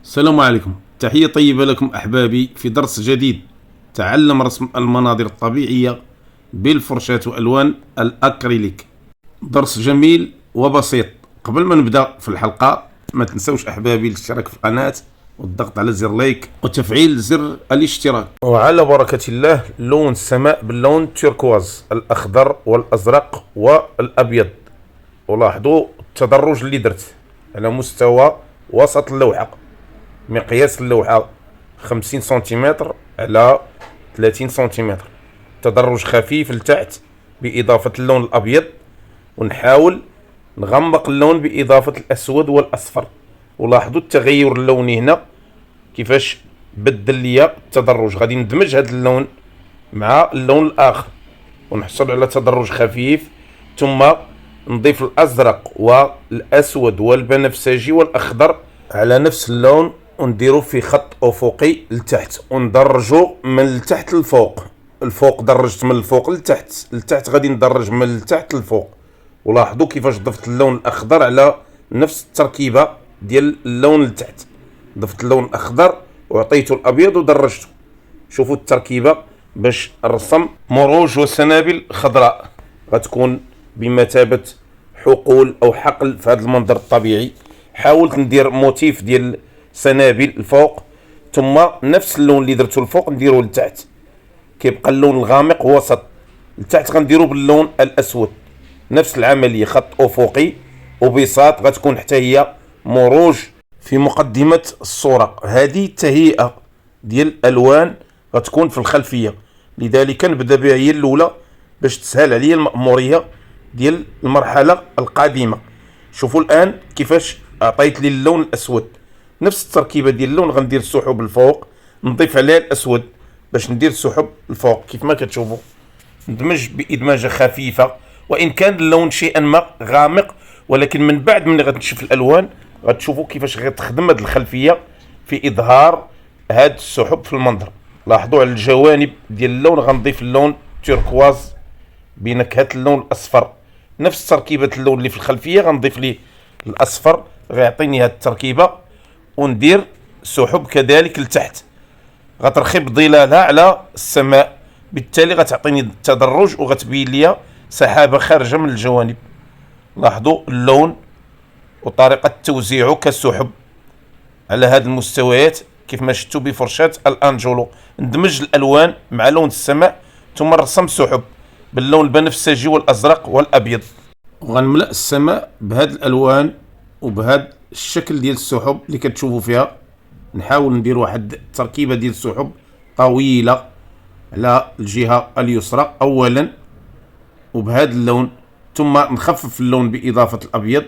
السلام عليكم، تحية طيبة لكم أحبابي في درس جديد. تعلم رسم المناظر الطبيعية بالفرشاة وألوان الأكريليك. درس جميل وبسيط. قبل ما نبدأ في الحلقة ما تنسوش أحبابي الاشتراك في القناة والضغط على زر لايك وتفعيل زر الاشتراك. وعلى بركة الله لون السماء باللون التركواز الأخضر والأزرق والأبيض. ولاحظوا التدرج اللي درت على مستوى وسط اللوحة. مقياس اللوحة 50 سنتيمتر على 30 سنتيمتر. تدرج خفيف لتحت بإضافة اللون الأبيض، ونحاول نغمق اللون بإضافة الأسود والأصفر. ولاحظوا التغير اللوني هنا كيفاش بدل ليا التدرج. غادي ندمج هذا اللون مع اللون الآخر ونحصل على تدرج خفيف، ثم نضيف الأزرق والأسود والبنفسجي والأخضر على نفس اللون ونديرو في خط افقي لتحت وندرجو من التحت للفوق. الفوق درجت من الفوق لتحت غادي ندرج من التحت للفوق. ولاحظوا كيفاش ضفت اللون الاخضر على نفس التركيبه ديال اللون لتحت. ضفت اللون الاخضر وعطيته الابيض ودرجته. شوفوا التركيبه باش الرسم مروج وسنابل خضراء غتكون بمثابه حقول او حقل في هذا المنظر الطبيعي. حاولت ندير موتيف ديال سنابل الفوق، ثم نفس اللون اللي درته الفوق نديروه لتحت. كيبقى اللون الغامق وسط، لتحت غنديرو باللون الاسود. نفس العمليه، خط افقي وبساط غتكون حتى هي مروج في مقدمه الصوره. هذه التهيئه ديال الالوان غتكون في الخلفيه، لذلك نبدا بها هي الاولى باش تسهل عليا المأموريه ديال المرحله القادمه. شوفوا الان كيفاش عطيت لي اللون الاسود. نفس التركيبه ديال اللون غندير السحب الفوق، نضيف عليها الاسود باش ندير السحب الفوق. كيف ما كتشوفوا ندمج بادماجه خفيفه، وان كان اللون شيئا ما غامق، ولكن من بعد من غتنشف الالوان غتشوفوا كيفاش غتخدم هذه الخلفيه في اظهار هاد السحب في المنظر. لاحظوا على الجوانب ديال اللون غنضيف اللون تيركواز بنكهه اللون الاصفر. نفس تركيبه اللون اللي في الخلفيه غنضيف ليه الاصفر، غيعطيني هاد التركيبه. وندير سحب كذلك لتحت، غترخي ظلالها على السماء، بالتالي غتعطيني التدرج وغتبين لي سحابه خارجه من الجوانب. لاحظوا اللون وطريقه توزيعه كالسحب على هذه المستويات كيف ما شفتوا بفرشاه الانجولو. ندمج الالوان مع لون السماء، ثم نرسم السحب باللون البنفسجي والازرق والابيض. وغنملأ السماء بهاد الالوان وبهذا الشكل ديال السحب اللي كتشوفوا فيها. نحاول ندير واحد التركيبه ديال السحب طويله على الجهه اليسرى اولا وبهذا اللون، ثم نخفف اللون باضافه الابيض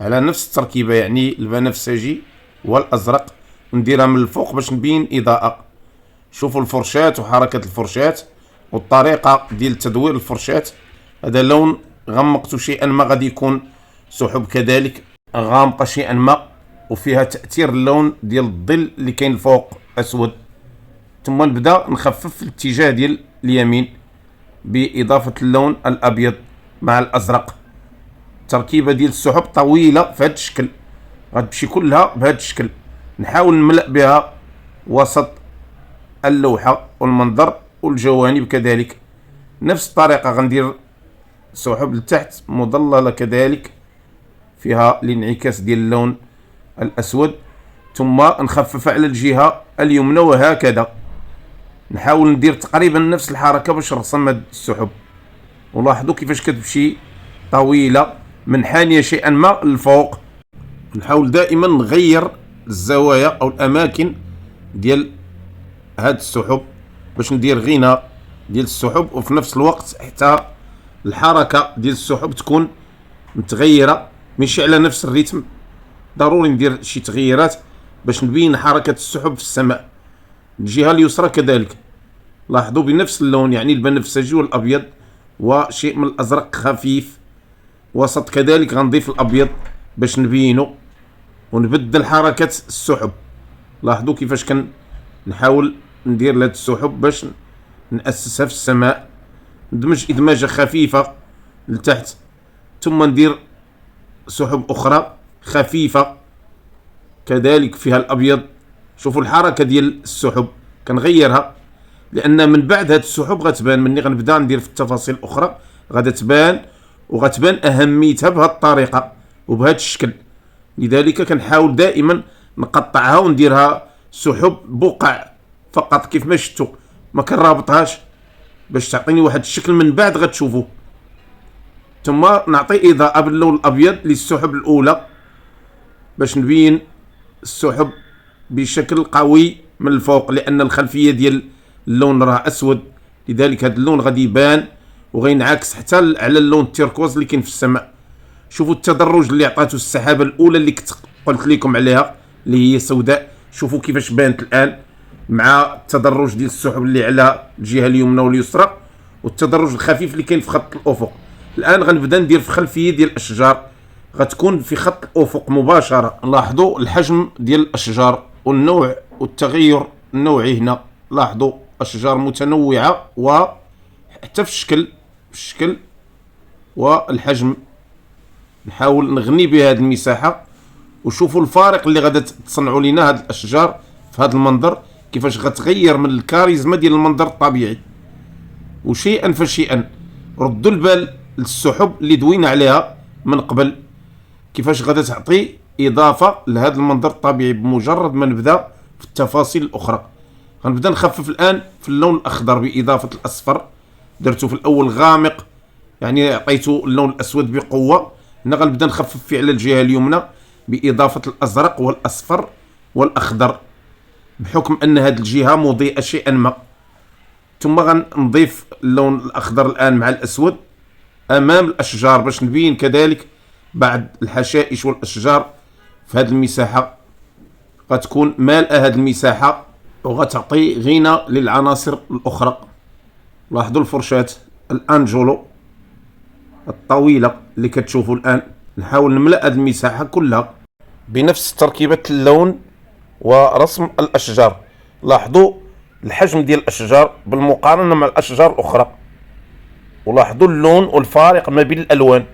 على نفس التركيبه، يعني البنفسجي والازرق، ونديرها من الفوق باش نبين اضاءه. شوفوا الفرشاه وحركه الفرشاه والطريقه ديال تدوير الفرشاه. هذا لون غمقته شيئا ما، غادي يكون سحب كذلك غامقه شيئا ما وفيها تاثير اللون ديال الظل اللي كاين الفوق اسود. ثم نبدا نخفف في الاتجاه ديال اليمين باضافه اللون الابيض مع الازرق. تركيبه ديال السحب طويله في هذا الشكل، غتمشي كلها بهذا الشكل. نحاول نملأ بها وسط اللوحه والمنظر والجوانب كذلك. نفس الطريقه غندير سحب لتحت مظلله كذلك فيها الانعكاس ديال اللون الاسود، ثم نخفف على الجهه اليمنى وهكذا. نحاول ندير تقريبا نفس الحركه باش نرسم هاد السحب. ولاحظوا كيفاش كتمشي طويله منحانيه شيئا ما للفوق. نحاول دائما نغير الزوايا او الاماكن ديال هاد السحب باش ندير غناء ديال السحب، وفي نفس الوقت حتى الحركه ديال السحب تكون متغيره ماشي على نفس الريتم. ضروري ندير شي تغييرات باش نبين حركه السحب في السماء. الجهه اليسرى كذلك لاحظوا بنفس اللون، يعني البنفسجي والابيض وشيء من الازرق خفيف. وسط كذلك غنضيف الابيض باش نبينه ونبدل حركه السحب. لاحظوا كيفاش نحاول ندير لهاد السحب باش نأسسها في السماء. ندمج ادماجه خفيفه لتحت، ثم ندير سحب اخرى خفيفه كذلك فيها الابيض. شوفوا الحركه ديال السحب كنغيرها، لان من بعد هاد السحب غتبان مني غنبدا ندير في التفاصيل الاخرى غادا تبان، وغتبان اهميتها بهذه الطريقه وبهذا الشكل. لذلك كنحاول دائما نقطعها ونديرها سحب بقع فقط كيف ما شفتوا، ما كنرابطهاش باش تعطيني واحد الشكل من بعد غتشوفوه. ثم نعطي اضاءه باللون الابيض للسحب الاولى باش نبين السحب بشكل قوي من الفوق، لان الخلفيه ديال اللون راه اسود، لذلك هذا اللون غادي يبان وغينعكس حتى على اللون التيركوز اللي كاين في السماء. شوفوا التدرج اللي عطاتو السحابه الاولى اللي كنت قلت لكم عليها اللي هي سوداء، شوفوا كيفاش بانت الان مع التدرج ديال السحب اللي على الجهه اليمنى واليسرى والتدرج الخفيف اللي كاين في خط الافق. الان غنبدا ندير في خلفيه ديال الاشجار غتكون في خط الافق مباشره. لاحظوا الحجم ديال الاشجار والنوع والتغير النوعي هنا، لاحظوا اشجار متنوعه وحتى في الشكل والحجم. نحاول نغني بهذه المساحه وشوفوا الفارق اللي غادا تصنعوا لنا هاد الاشجار في هذا المنظر، كيفاش غتغير من الكاريزما ديال المنظر الطبيعي. وشيئا فشيئا ردوا البال للسحب اللي دوينا عليها من قبل، كيفاش غادا تعطي اضافه لهذا المنظر الطبيعي بمجرد ما نبدا في التفاصيل الاخرى. غنبدا نخفف الان في اللون الاخضر باضافه الاصفر، درته في الاول غامق يعني عطيته اللون الاسود بقوه. هنا غنبدا نخفف فيه على الجهه اليمنى باضافه الازرق والاصفر والاخضر بحكم ان هذه الجهه مضيئه شيئا ما. ثم غنضيف اللون الاخضر الان مع الاسود امام الاشجار باش نبين كذلك بعض الحشائش والاشجار في هذه المساحه. غتكون مالئه هذه المساحه وغتعطي غنى للعناصر الاخرى. لاحظوا الفرشاه الانجولو الطويله اللي كتشوفوا الان. نحاول نملا هذه المساحه كلها بنفس تركيبه اللون ورسم الاشجار. لاحظوا الحجم ديال الاشجار بالمقارنه مع الاشجار الاخرى، ولاحظوا اللون والفارق ما بين الالوان.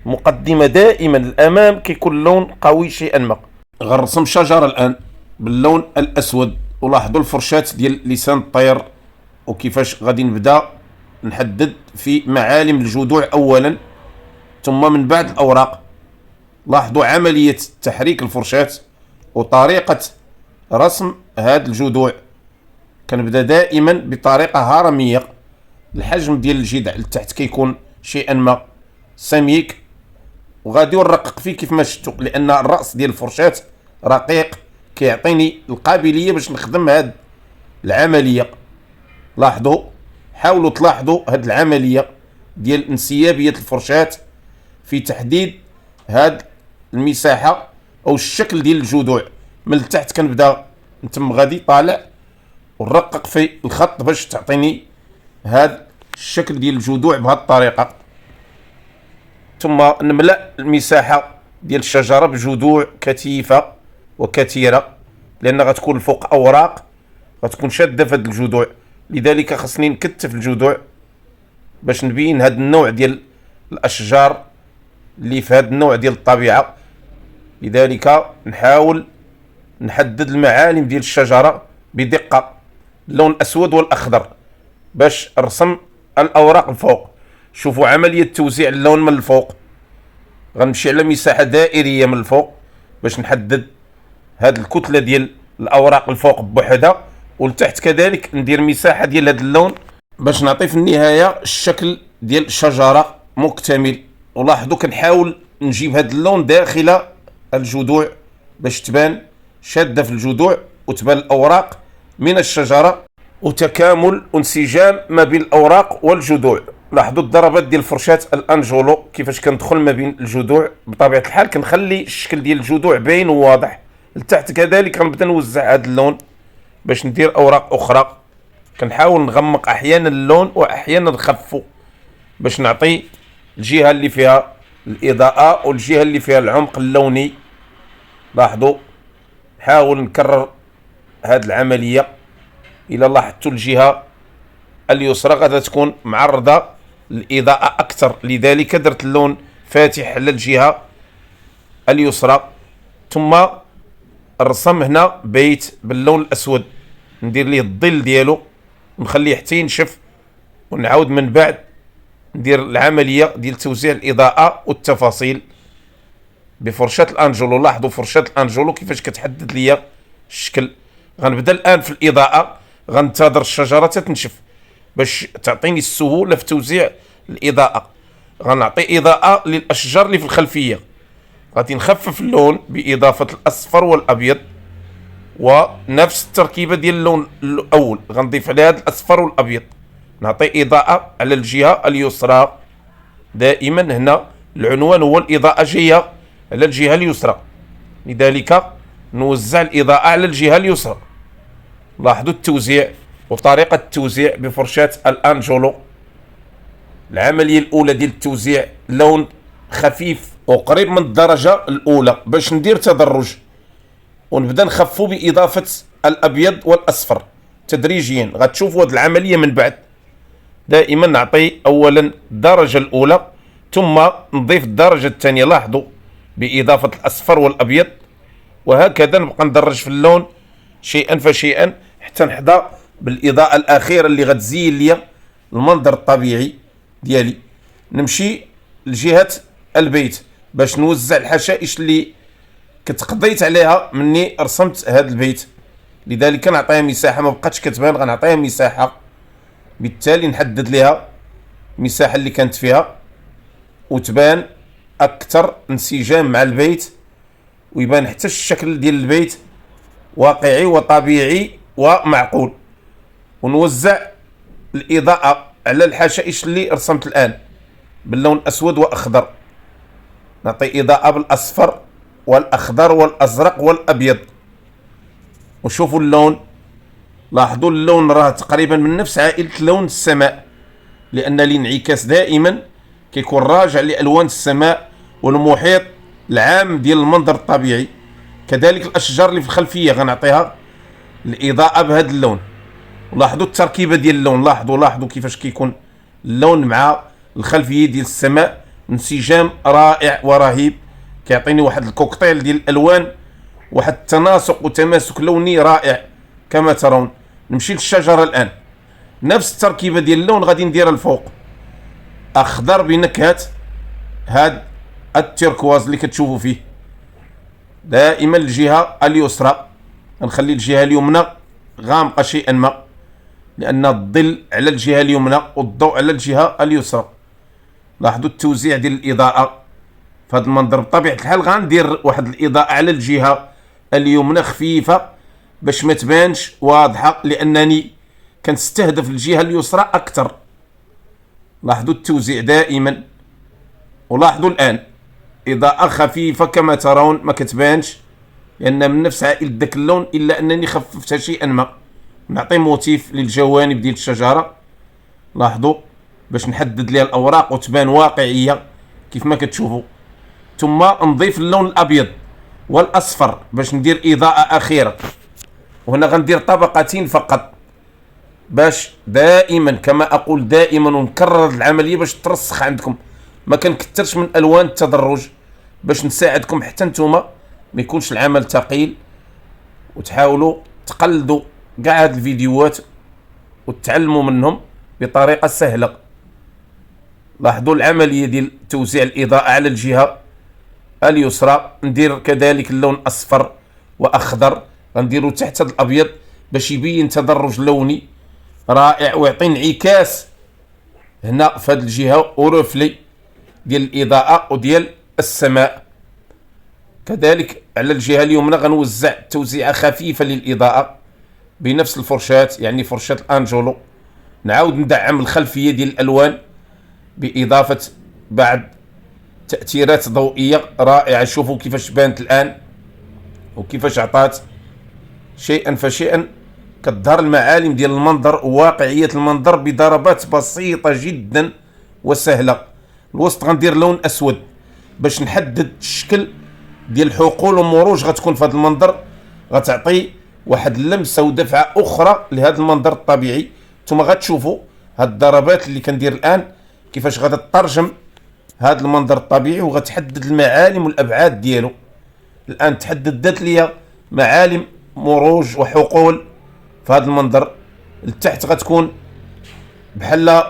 مقدمه دائما الامام كيكون اللون قوي شيئا ما. غنرسم شجره الان باللون الاسود، ولاحظوا الفرشات ديال لسان الطير وكيفاش غادي نبدا نحدد في معالم الجذوع اولا ثم من بعد الاوراق. لاحظوا عمليه تحريك الفرشاه وطريقه رسم هذه الجذوع. كنبدا دائما بطريقه هرميه. الحجم ديال الجذع لتحت كيكون شيئا ما سميك وغادي نرقق فيه كيف ما شفتوا، لان الراس ديال الفرشاه رقيق كيعطيني القابليه باش نخدم هذه العمليه. لاحظوا حاولوا تلاحظوا هذه العمليه ديال انسيابيه الفرشاه في تحديد هذه المساحه او الشكل ديال الجذوع. من التحت كنبدا نتم غادي طالع ونرقق في الخط باش تعطيني هذا الشكل ديال الجذوع بهذه الطريقه. ثم نملا المساحه ديال الشجره بجذوع كثيفه وكثيره، لان غتكون الفوق اوراق غتكون شاده في هذه الجذوع. لذلك خصني نكتف الجذوع باش نبين هذا النوع ديال الاشجار اللي في هذا النوع ديال الطبيعه. لذلك نحاول نحدد المعالم ديال الشجره بدقه اللون الاسود والاخضر باش نرسم الاوراق الفوق. شوفوا عمليه توزيع اللون من الفوق. غنمشي على مساحه دائريه من الفوق باش نحدد هذه الكتله ديال الاوراق الفوق بوحدها، ولتحت كذلك ندير مساحه ديال هذا اللون باش نعطي في النهايه الشكل ديال الشجره مكتمل. ولاحظوا كنحاول نجيب هذا اللون داخل الجذوع باش تبان شاده في الجذوع وتبان الاوراق من الشجره وتكامل وانسجام ما بين الاوراق والجذوع. لاحظوا الضربات ديال فرشاه الانجولو كيفاش كندخل ما بين الجذوع. بطبيعه الحال كنخلي الشكل ديال الجذوع باين وواضح. لتحت كذلك غنبدا نوزع هذا اللون باش ندير اوراق اخرى. كنحاول نغمق احيانا اللون واحيانا نخفو باش نعطي الجهه اللي فيها الاضاءه والجهه اللي فيها العمق اللوني. لاحظوا نحاول نكرر هذه العمليه. الى لاحظتوا الجهه اليسرى غادا تكون معرضه للاضاءه اكثر، لذلك درت اللون فاتح على الجهه اليسرى. ثم الرسم هنا بيت باللون الاسود، ندير ليه الظل ديالو ونخليه حتى ينشف، ونعاود من بعد ندير العمليه ديال توزيع الاضاءه والتفاصيل بفرشاه الانجلو. لاحظوا فرشاه الانجلو كيفاش كتحدد ليا الشكل. غنبدا الان في الاضاءه، غنتظر الشجره تتنشف باش تعطيني السهوله في توزيع الاضاءه. غنعطي اضاءه للاشجار اللي في الخلفيه، غادي نخفف اللون باضافه الاصفر والابيض، ونفس التركيبه ديال اللون الاول غنضيف على هذا الاصفر والابيض، نعطي اضاءه على الجهه اليسرى. دائما هنا العنوان هو الاضاءه جايه على الجهه اليسرى، لذلك نوزع الاضاءه على الجهه اليسرى. لاحظوا التوزيع وطريقه التوزيع بفرشاه الانجلو. العمليه الاولى ديال التوزيع لون خفيف وقريب من الدرجه الاولى باش ندير تدرج، ونبدا نخفو باضافه الابيض والاصفر تدريجيا. غتشوفوا هذه العمليه من بعد. دائما نعطي اولا الدرجه الاولى ثم نضيف الدرجه الثانيه، لاحظوا باضافه الاصفر والابيض، وهكذا نبقى ندرج في اللون شيئا فشيئا حتى نحظى بالاضاءه الاخيره اللي غتزين لي المنظر الطبيعي ديالي. نمشي لجهه البيت باش نوزع الحشائش اللي كنت قضيت عليها مني رسمت هذا البيت، لذلك نعطيها مساحه ما بقاتش كتبان، غنعطيها مساحه، بالتالي نحدد لها المساحه اللي كانت فيها وتبان اكثر انسجام مع البيت، ويبان حتى الشكل ديال البيت واقعي وطبيعي ومعقول. ونوزع الاضاءه على الحشائش اللي رسمت الان باللون اسود واخضر، نعطي اضاءه بالاصفر والاخضر والازرق والابيض. وشوفوا اللون، لاحظوا اللون راه تقريبا من نفس عائله لون السماء، لان الانعكاس دائما كيكون راجع لالوان السماء والمحيط العام ديال المنظر الطبيعي. كذلك الاشجار اللي في الخلفيه غنعطيها الاضاءه بهذا اللون. ولاحظوا التركيبه ديال اللون، لاحظوا كيفاش كيكون اللون مع الخلفيه ديال السماء، انسجام رائع ورهيب، كيعطيني واحد الكوكتيل ديال الالوان، واحد التناسق وتماسك لوني رائع كما ترون. نمشي للشجره الان، نفس التركيبه ديال اللون غادي نديرها الفوق، اخضر بنكهه هاد التيركواز اللي كتشوفوا فيه. دائما الجهه اليسرى، غنخلي الجهه اليمنى غامقه شيئا ما، لان الظل على الجهه اليمنى والضوء على الجهه اليسرى. لاحظوا التوزيع ديال الاضاءه في هذا المنظر. بطبيعه الحال غندير واحد الاضاءه على الجهه اليمنى خفيفه باش ما تبانش واضحه، لانني كنستهدف الجهه اليسرى اكثر. لاحظوا التوزيع دائما، ولاحظوا الان اضاءه خفيفه كما ترون ما كتبانش لان من نفس عائله ذاك اللون، الا انني خففتها شيئا ما. نعطي موتيف للجوانب ديال الشجره، لاحظوا باش نحدد ليها الاوراق وتبان واقعيه كيف ما كتشوفوا. ثم نضيف اللون الابيض والاصفر باش ندير اضاءه اخيره، وهنا غندير طبقتين فقط باش دائما كما اقول دائما ونكرر العمليه باش ترسخ عندكم. ما كنكثرش من الوان التدرج باش نساعدكم حتى نتوما ما يكونش العمل ثقيل، وتحاولوا تقلدوا كاع هاد الفيديوهات وتعلموا منهم بطريقه سهله. لاحظوا العمليه ديال توزيع الاضاءه على الجهه اليسرى. ندير كذلك اللون اصفر واخضر، غنديروا تحت هذا الابيض باش يبين تدرج لوني رائع ويعطي انعكاس هنا في هذه الجهه ورفلي ديال الاضاءه وديال السماء. كذلك على الجهه اليمنى غنوزع توزيعه خفيفه للاضاءه بنفس الفرشات، يعني فرشاه الانجلو. نعاود ندعم الخلفيه ديال الالوان باضافه بعض تاثيرات ضوئيه رائعه. شوفوا كيفاش بانت الان وكيفاش عطات شيئا فشيئا كتظهر المعالم ديال المنظر وواقعيه المنظر بضربات بسيطه جدا وسهله. الوسط غندير لون اسود باش نحدد الشكل ديال الحقول والمروج غتكون في هذا المنظر، غتعطي واحد اللمسه ودفعه اخرى لهذا المنظر الطبيعي. ثم غتشوفوا هاد الضربات اللي كندير الان كيفاش غادي تترجم هذا المنظر الطبيعي وغتحدد المعالم والابعاد ديالو. الان تحددت لي معالم مروج وحقول في هذا المنظر. التحت غتكون بحال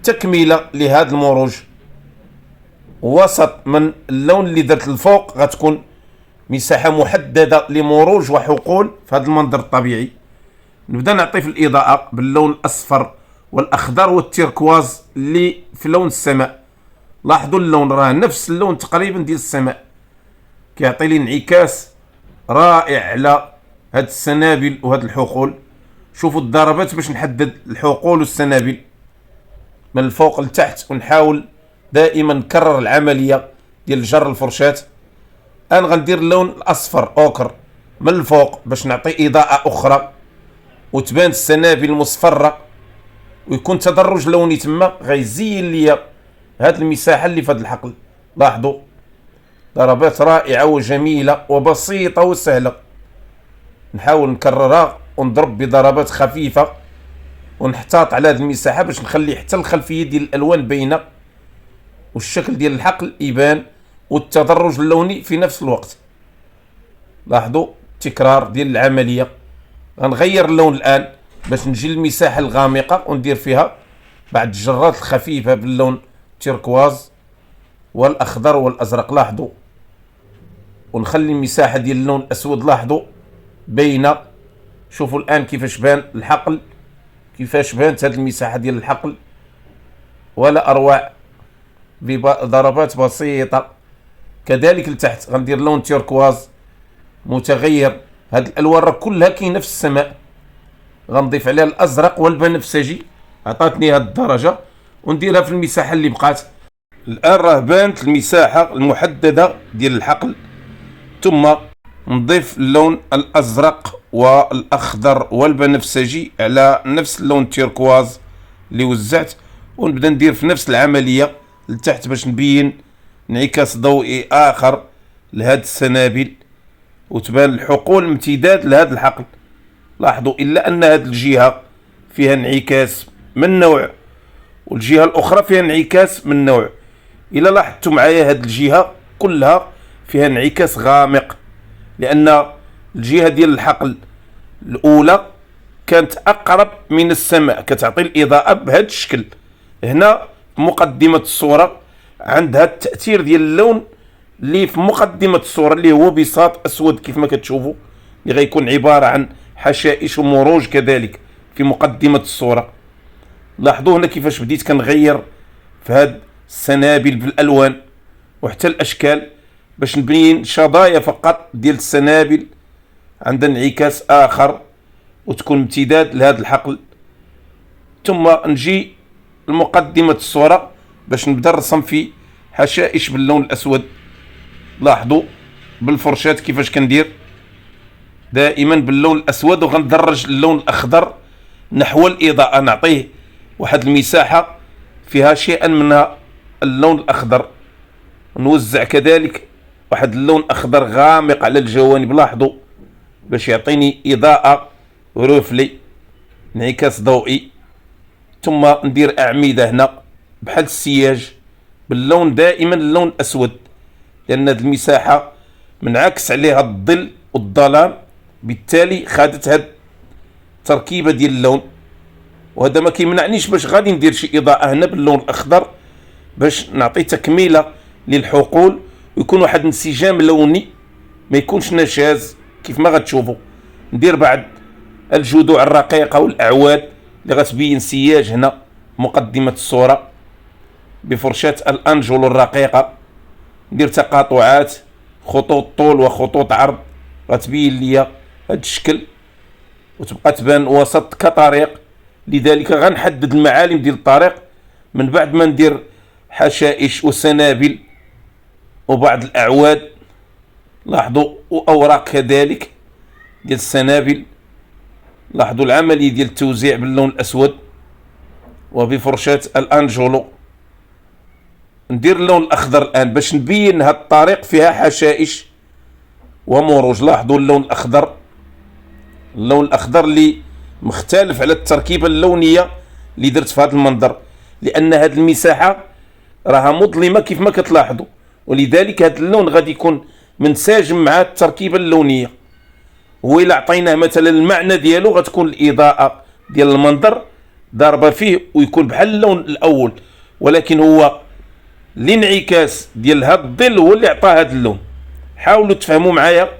تكمله لهذا المروج. وسط من اللون اللي درت الفوق غتكون مساحه محدده لمروج وحقول في هذا المنظر الطبيعي. نبدا نعطي في الاضاءه باللون الاصفر والاخضر والتيركواز اللي في لون السماء. لاحظوا اللون راه نفس اللون تقريبا ديال السماء، كيعطي لي انعكاس رائع على هاد السنابل وهاد الحقول. شوفوا الضربات باش نحدد الحقول والسنابل من الفوق لتحت، ونحاول دائما نكرر العمليه ديال جر الفرشاة. انا غندير اللون الاصفر اوكر من الفوق باش نعطي اضاءه اخرى وتبان السنابل مصفره، ويكون تدرج لوني تما غيزين ليا هاد المساحه اللي في هاد الحقل. لاحظوا ضربات رائعه وجميله وبسيطه وسهله. نحاول نكررها ونضرب بضربات خفيفه ونحتاط على هذه المساحه باش نخلي حتى الخلفيه ديال الالوان باينه والشكل ديال الحقل يبان والتدرج اللوني في نفس الوقت. لاحظوا تكرار ديال العمليه. غنغير اللون الان باش نجي للمساحه الغامقه وندير فيها بعض الجرات الخفيفه باللون تيركواز والاخضر والازرق. لاحظوا ونخلي المساحه ديال اللون الاسود لاحظوا باينه. شوفوا الان كيفاش بان الحقل، كيفاش بانت هذه المساحه ديال الحقل ولا اروع بضربات بسيطه. كذلك لتحت غندير لون تيركواز متغير. هاد الالوان راه كلها كاينه في السماء، غنضيف عليها الازرق والبنفسجي عطاتني هاد الدرجه ونديرها في المساحه اللي بقات. الان راه بانت المساحه المحدده ديال الحقل، ثم نضيف اللون الازرق والاخضر والبنفسجي على نفس اللون التيركواز اللي وزعت، ونبدا ندير في نفس العمليه لتحت باش نبين انعكاس ضوئي اخر لهاد السنابل وتبان الحقول امتداد لهذا الحقل. لاحظوا الا ان هذه الجهه فيها انعكاس من نوع والجهه الاخرى فيها انعكاس من نوع. الا لاحظتوا معايا هذه الجهه كلها فيها انعكاس غامق، لان الجهه ديال الحقل الاولى كانت اقرب من السماء كتعطي الاضاءه بهذا الشكل. هنا في مقدمه الصوره عندها التاثير ديال اللون اللي في مقدمه الصوره اللي هو بساط اسود كيف ما كتشوفوا، اللي غيكون عباره عن حشائش ومروج كذلك في مقدمه الصوره. لاحظوا هنا كيفاش بديت كنغير في هاد السنابل بالالوان وحتى الاشكال باش نبين شظايا فقط ديال السنابل عندها انعكاس اخر وتكون امتداد لهذا الحقل. ثم نجي لمقدمه الصوره باش نبدا نرسم في حشائش باللون الاسود. لاحظوا بالفرشاة كيفاش كندير دائما باللون الاسود، وغندرج اللون الاخضر نحو الاضاءه نعطيه واحد المساحه فيها شيئا من اللون الاخضر. نوزع كذلك واحد اللون اخضر غامق على الجوانب. لاحظوا باش يعطيني اضاءه رفلي انعكاس ضوئي. ثم ندير اعمده هنا بحال السياج باللون دائما اللون الاسود، لان هذه المساحه منعكس عليها الظل والظلام، بالتالي خادت هاد التركيبه ديال اللون. وهذا ما كيمنعنيش باش غادي ندير شي اضاءه هنا باللون الاخضر باش نعطي تكميله للحقول ويكون واحد انسجام لوني ما يكونش نشاز كيف ما غتشوفوا. ندير بعض الجذوع الرقيقه والاعواد اللي غتبين سياج هنا مقدمه الصوره بفرشاه الانجل الرقيقه. ندير تقاطعات خطوط طول وخطوط عرض غتبين ليا هاد الشكل وتبقى تبان وسط كطريق. لذلك غنحدد المعالم ديال الطريق من بعد ما ندير حشائش وسنابل وبعض الاعواد. لاحظوا واوراق كذلك ديال السنابل. لاحظوا العمليه ديال التوزيع باللون الاسود وبفرشاة الانجولو. ندير اللون الاخضر الان باش نبين هاد الطريق فيها حشائش ومروج. لاحظوا اللون الاخضر، اللون الاخضر اللي مختلف على التركيبه اللونيه اللي درت في هذا المنظر، لان هذه المساحه راها مظلمه كيف ما كتلاحظوا، ولذلك هذا اللون غادي يكون منسجم مع التركيبه اللونيه. وإلا عطيناه مثلا المعنى ديالو غتكون الإضاءة ديال المنظر ضاربة فيه ويكون بحال اللون الأول، ولكن هو الانعكاس ديال هاد الظل هو اللي عطاه هاد اللون. حاولوا تفهموا معايا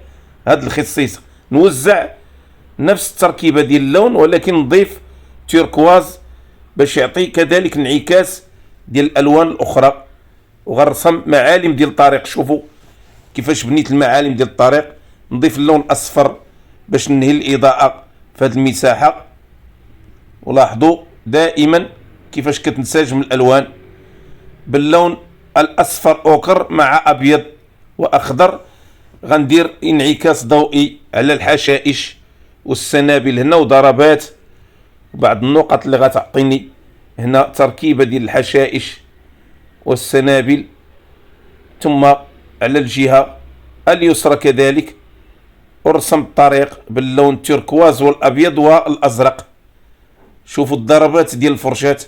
هاد الخصيصة. نوزع نفس التركيبة ديال اللون ولكن نضيف تيركواز باش يعطي كذلك انعكاس ديال الألوان الأخرى، وغنرسم معالم ديال الطريق. شوفوا كيفاش بنيت المعالم ديال الطريق. نضيف اللون الأصفر باش ننهي الإضاءة في هذه المساحة. ولاحظوا دائما كيفاش كتنسجم الألوان باللون الأصفر أوكر مع أبيض وأخضر. غندير انعكاس ضوئي على الحشائش والسنابل هنا وضربات وبعض النقط اللي غتعطيني هنا تركيبة ديال الحشائش والسنابل. ثم على الجهة اليسرى كذلك ارسم الطريق باللون التركواز والأبيض والأزرق. شوفوا الضربات ديال الفرشاة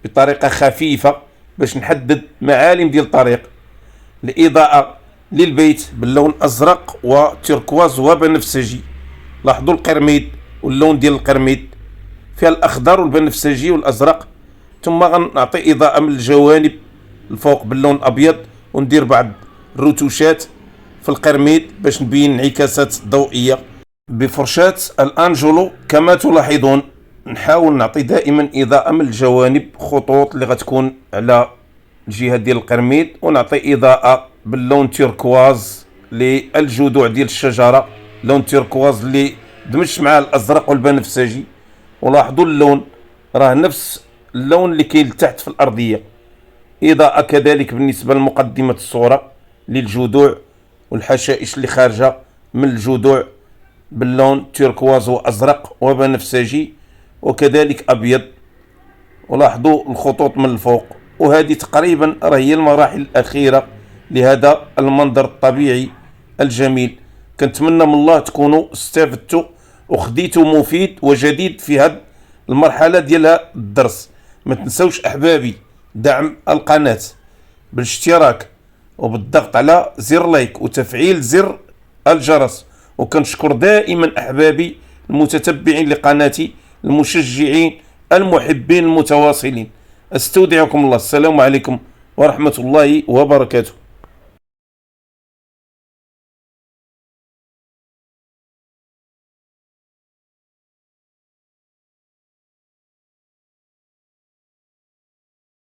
بطريقة خفيفة باش نحدد معالم ديال الطريق. الإضاءة للبيت باللون أزرق وتركواز وبنفسجي. لاحظوا القرميد واللون ديال القرميد فيها الأخضر والبنفسجي والأزرق. ثم غنعطي إضاءة من الجوانب الفوق باللون أبيض وندير بعض الرتوشات في القرميد باش نبين انعكاسات ضوئية بفرشاة الأنجلو. كما تلاحظون نحاول نعطي دائما إضاءة من الجوانب، خطوط اللي غتكون على الجهة ديال القرميد، ونعطي إضاءة باللون تيركواز للجذوع ديال الشجرة، لون تيركواز اللي دمج مع الأزرق والبنفسجي. ولاحظوا اللون راه نفس اللون اللي كاين لتحت في الأرضية. إضاءة كذلك بالنسبة لمقدمة الصورة للجذوع والحشائش اللي خارجة من الجذوع باللون تيركواز وأزرق وبنفسجي وكذلك أبيض. ولاحظوا الخطوط من الفوق. وهذه تقريبا راه هي المراحل الأخيرة لهذا المنظر الطبيعي الجميل. كنتمنى من الله تكونوا استفدتوا وخديتوا مفيد وجديد في هذه المرحلة ديال الدرس. ما تنسوش أحبابي دعم القناة بالاشتراك وبالضغط على زر لايك وتفعيل زر الجرس. وكنشكر دائما أحبابي المتتبعين لقناتي، المشجعين المحبين المتواصلين. استودعكم الله. السلام عليكم ورحمة الله وبركاته.